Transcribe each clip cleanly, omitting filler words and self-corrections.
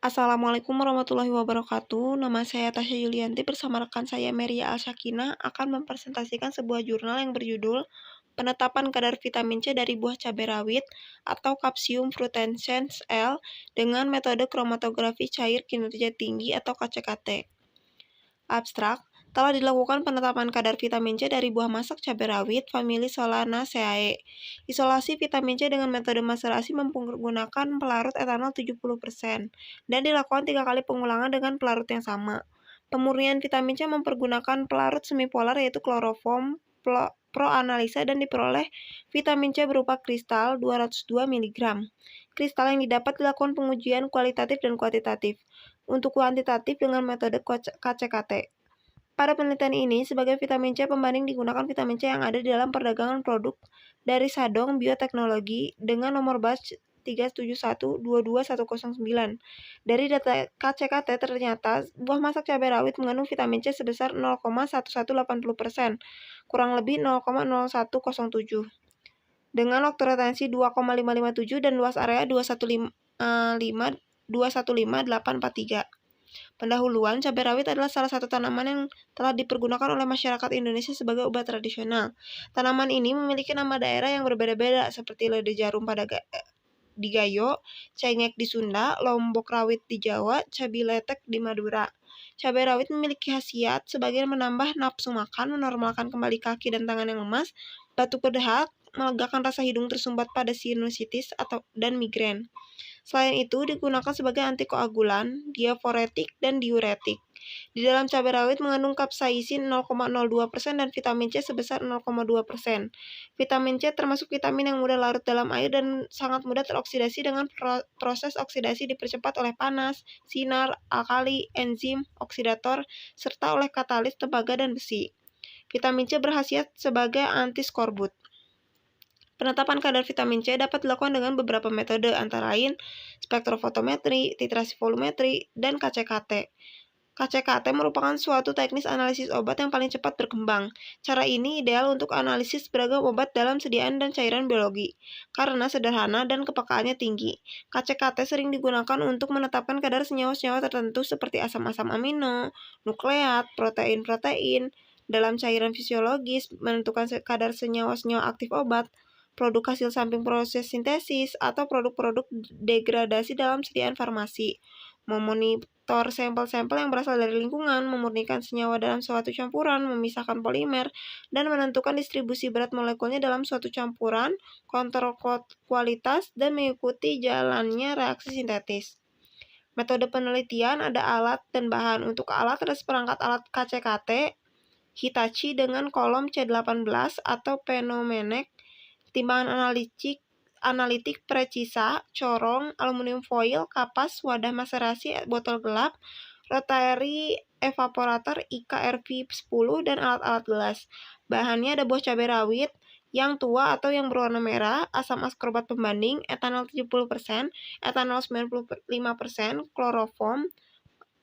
Assalamualaikum warahmatullahi wabarakatuh. Nama saya Tasya Yulianti bersama rekan saya Meria Alsyakinah akan mempresentasikan sebuah jurnal yang berjudul Penetapan Kadar Vitamin C dari Buah Cabai Rawit atau Capsium frutescens L dengan metode kromatografi cair kinerja tinggi atau KCKT. Abstrak, telah dilakukan penetapan kadar vitamin C dari buah masak cabai rawit famili Solanaceae. Isolasi vitamin C dengan metode maserasi menggunakan pelarut etanol 70% dan dilakukan 3 kali pengulangan dengan pelarut yang sama. Pemurnian vitamin C mempergunakan pelarut semipolar yaitu kloroform proanalisa dan diperoleh vitamin C berupa kristal 202 mg. Kristal yang didapat dilakukan pengujian kualitatif dan kuantitatif. Untuk kuantitatif dengan metode KCKT. Pada penelitian ini, sebagai vitamin C pembanding digunakan vitamin C yang ada di dalam perdagangan produk dari Sadong Bioteknologi dengan nomor batch 371221109. Dari data KCKT ternyata buah masak cabai rawit mengandung vitamin C sebesar 0,1180%, kurang lebih 0,0107. Dengan waktu retensi 2,557 dan luas area 215.843. Pendahuluan, cabai rawit adalah salah satu tanaman yang telah dipergunakan oleh masyarakat Indonesia sebagai obat tradisional. Tanaman ini memiliki nama daerah yang berbeda-beda, seperti lada jarum di Gayo, cengek di Sunda, lombok rawit di Jawa, cabai letek di Madura. Cabai rawit memiliki khasiat sebagai menambah nafsu makan, menormalkan kembali kaki dan tangan yang lemas, batuk berdahak, melegakan rasa hidung tersumbat pada sinusitis dan migrain. Selain itu, digunakan sebagai antikoagulan, diaforetik, dan diuretik. Di dalam cabai rawit mengandung kapsaisin 0,02% dan vitamin C sebesar 0,2%. Vitamin C termasuk vitamin yang mudah larut dalam air dan sangat mudah teroksidasi dengan proses oksidasi dipercepat oleh panas, sinar, alkali, enzim, oksidator, serta oleh katalis tembaga dan besi. Vitamin C berkhasiat sebagai antiskorbut. Penetapan kadar vitamin C dapat dilakukan dengan beberapa metode, antara lain spektrofotometri, titrasi volumetri, dan KCKT. KCKT merupakan suatu teknis analisis obat yang paling cepat berkembang. Cara ini ideal untuk analisis beragam obat dalam sediaan dan cairan biologi, karena sederhana dan kepekaannya tinggi. KCKT sering digunakan untuk menetapkan kadar senyawa-senyawa tertentu seperti asam-asam amino, nukleat, protein-protein, dalam cairan fisiologis, menentukan kadar senyawa-senyawa aktif obat, produk hasil samping proses sintesis, atau produk-produk degradasi dalam sediaan farmasi, memonitor sampel-sampel yang berasal dari lingkungan, memurnikan senyawa dalam suatu campuran, memisahkan polimer, dan menentukan distribusi berat molekulnya dalam suatu campuran, kontrol kualitas, dan mengikuti jalannya reaksi sintetis. Metode penelitian ada alat dan bahan. Untuk alat ada seperangkat alat KCKT, Hitachi dengan kolom C18 atau Phenomenex, timbangan analitik Precisa, corong, aluminium foil, kapas, wadah maserasi, botol gelap, rotary evaporator IKRV10, dan alat-alat gelas. Bahannya ada buah cabai rawit yang tua atau yang berwarna merah, asam askorbat pembanding, etanol 70%, etanol 95%, kloroform,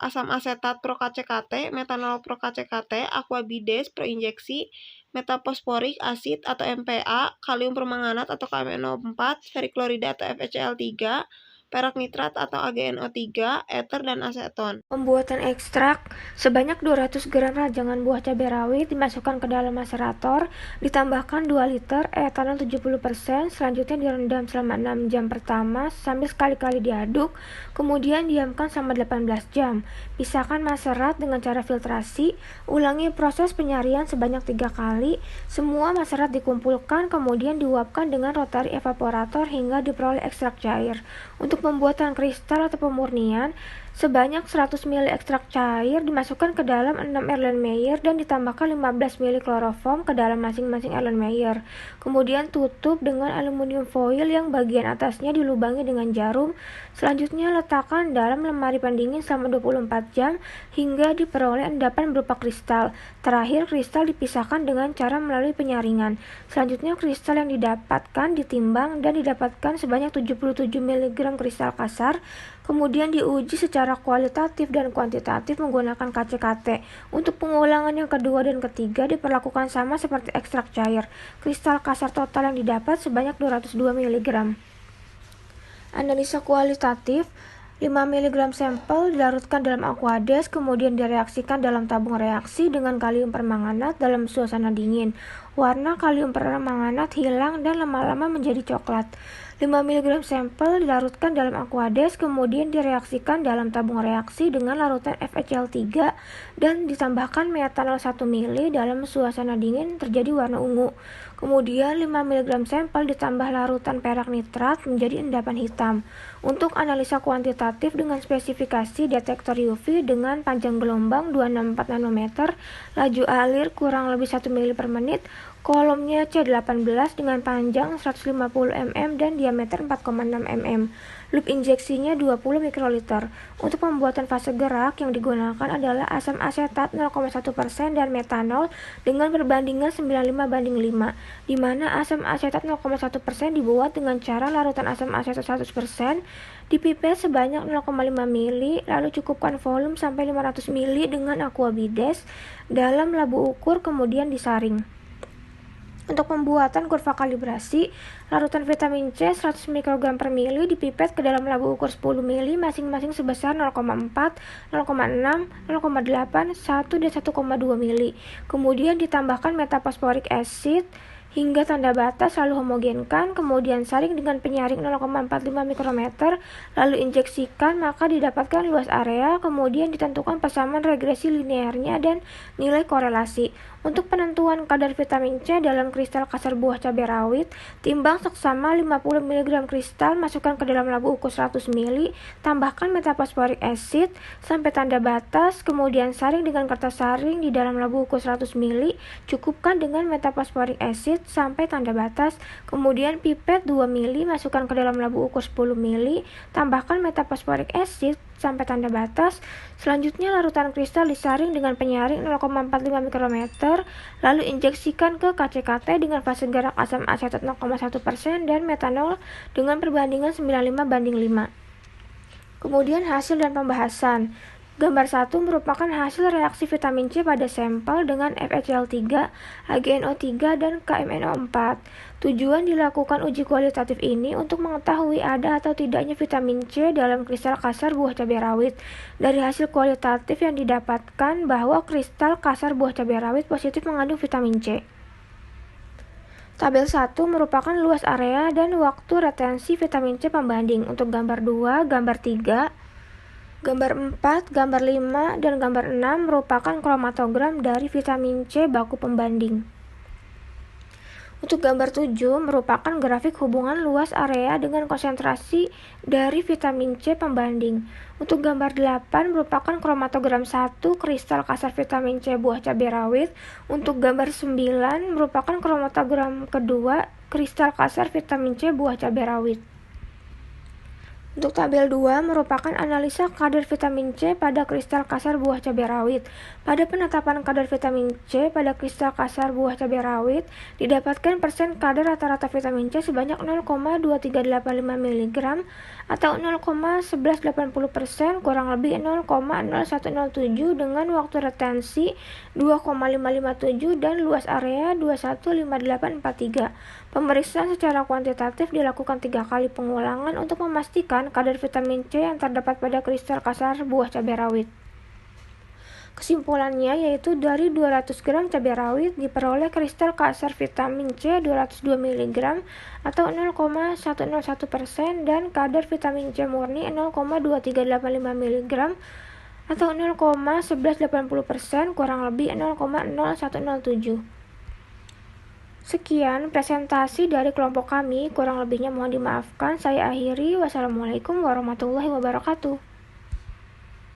asam asetat pro-KCKT, metanol pro-KCKT, aquabides pro-injeksi, metafosforik acid atau MPA, kalium permanganat atau KMNO4, ferriklorida atau FeCl3, perak nitrat atau AgNO3, ether, dan aseton. Pembuatan ekstrak sebanyak 200 gram rajangan buah cabai rawit dimasukkan ke dalam macerator, ditambahkan 2 liter etanol 70%, selanjutnya direndam selama 6 jam pertama sambil sekali-kali diaduk, kemudian diamkan selama 18 jam. Pisahkan maserat dengan cara filtrasi, ulangi proses penyaringan sebanyak 3 kali, semua maserat dikumpulkan kemudian diuapkan dengan rotary evaporator hingga diperoleh ekstrak cair. Untuk pembuatan kristal atau pemurnian, sebanyak 100 ml ekstrak cair dimasukkan ke dalam 6 Erlenmeyer dan ditambahkan 15 ml kloroform ke dalam masing-masing Erlenmeyer. Kemudian tutup dengan aluminium foil yang bagian atasnya dilubangi dengan jarum. Selanjutnya letakkan dalam lemari pendingin selama 24 jam hingga diperoleh endapan berupa kristal. Terakhir, kristal dipisahkan dengan cara melalui penyaringan. Selanjutnya, kristal yang didapatkan ditimbang dan didapatkan sebanyak 77 mg kristal kasar. Kemudian diuji secara kualitatif dan kuantitatif menggunakan KCKT. Untuk pengulangan yang kedua dan ketiga diperlakukan sama seperti ekstrak cair. Kristal kasar total yang didapat sebanyak 202 mg. Analisa kualitatif, 5 mg sampel dilarutkan dalam Aquades, kemudian direaksikan dalam tabung reaksi dengan kalium permanganat dalam suasana dingin. Warna kalium permanganat hilang dan lama-lama menjadi coklat. 5 mg sampel dilarutkan dalam Aquades, kemudian direaksikan dalam tabung reaksi dengan larutan FeCl3 dan ditambahkan metanol 1 ml dalam suasana dingin, terjadi warna ungu. Kemudian 5 mg sampel ditambah larutan perak nitrat menjadi endapan hitam. Untuk analisa kuantitatif dengan spesifikasi detektor UV dengan panjang gelombang 264 nanometer, laju alir kurang lebih 1 ml per menit, kolomnya C18 dengan panjang 150 mm dan diameter 4,6 mm. Loop injeksinya 20 mikroliter. Untuk pembuatan fase gerak yang digunakan adalah asam asetat 0,1% dan metanol dengan perbandingan 95:5, di mana asam asetat 0,1% dibuat dengan cara larutan asam asetat 100%, dipipet sebanyak 0,5 ml, lalu cukupkan volume sampai 500 ml dengan aquabides dalam labu ukur, kemudian disaring. Untuk pembuatan kurva kalibrasi, larutan vitamin C 100 mikrogram per mili dipipet ke dalam labu ukur 10 mili masing-masing sebesar 0,4, 0,6, 0,8, 1, dan 1,2 mili. Kemudian ditambahkan metaphosphoric acid hingga tanda batas, lalu homogenkan, kemudian saring dengan penyaring 0,45 mikrometer, lalu injeksikan, maka didapatkan luas area, kemudian ditentukan persamaan regresi linearnya dan nilai korelasi. Untuk penentuan kadar vitamin C dalam kristal kasar buah cabai rawit, timbang seksama 50 mg kristal, masukkan ke dalam labu ukur 100 ml, tambahkan metaphosphoric acid sampai tanda batas, kemudian saring dengan kertas saring di dalam labu ukur 100 ml, cukupkan dengan metaphosphoric acid sampai tanda batas, kemudian pipet 2 ml, masukkan ke dalam labu ukur 10 ml, tambahkan metaphosphoric acid sampai tanda batas. Selanjutnya larutan kristal disaring dengan penyaring 0,45 mikrometer, lalu injeksikan ke KCKT dengan fase gerak asam asetat 0,1% dan metanol dengan perbandingan 95:5. Kemudian hasil dan pembahasan. Gambar 1 merupakan hasil reaksi vitamin C pada sampel dengan FeCl3, HgNO3, dan KMNO4. Tujuan dilakukan uji kualitatif ini untuk mengetahui ada atau tidaknya vitamin C dalam kristal kasar buah cabai rawit. Dari hasil kualitatif yang didapatkan bahwa kristal kasar buah cabai rawit positif mengandung vitamin C. Tabel 1 merupakan luas area dan waktu retensi vitamin C pembanding. Untuk gambar 2, gambar 3, gambar 4, gambar 5, dan gambar 6 merupakan kromatogram dari vitamin C baku pembanding. Untuk gambar 7 merupakan grafik hubungan luas area dengan konsentrasi dari vitamin C pembanding. Untuk gambar 8 merupakan kromatogram 1 kristal kasar vitamin C buah cabai rawit. Untuk gambar 9 merupakan kromatogram kedua kristal kasar vitamin C buah cabai rawit. Untuk tabel 2 merupakan analisa kadar vitamin C pada kristal kasar buah cabai rawit. Pada penetapan kadar vitamin C pada kristal kasar buah cabai rawit, didapatkan persen kadar rata-rata vitamin C sebanyak 0,2385 mg atau 0,1180%, kurang lebih 0,0107 dengan waktu retensi 2,557 dan luas area 215843. Pemeriksaan secara kuantitatif dilakukan 3 kali pengulangan untuk memastikan kadar vitamin C yang terdapat pada kristal kasar buah cabai rawit. Kesimpulannya yaitu dari 200 gram cabai rawit diperoleh kristal kasar vitamin C 202 mg atau 0,101% dan kadar vitamin C murni 0,2385 mg atau 0,1180%, kurang lebih 0,0107. Sekian presentasi dari kelompok kami, kurang lebihnya mohon dimaafkan. Saya akhiri. Wassalamualaikum warahmatullahi wabarakatuh.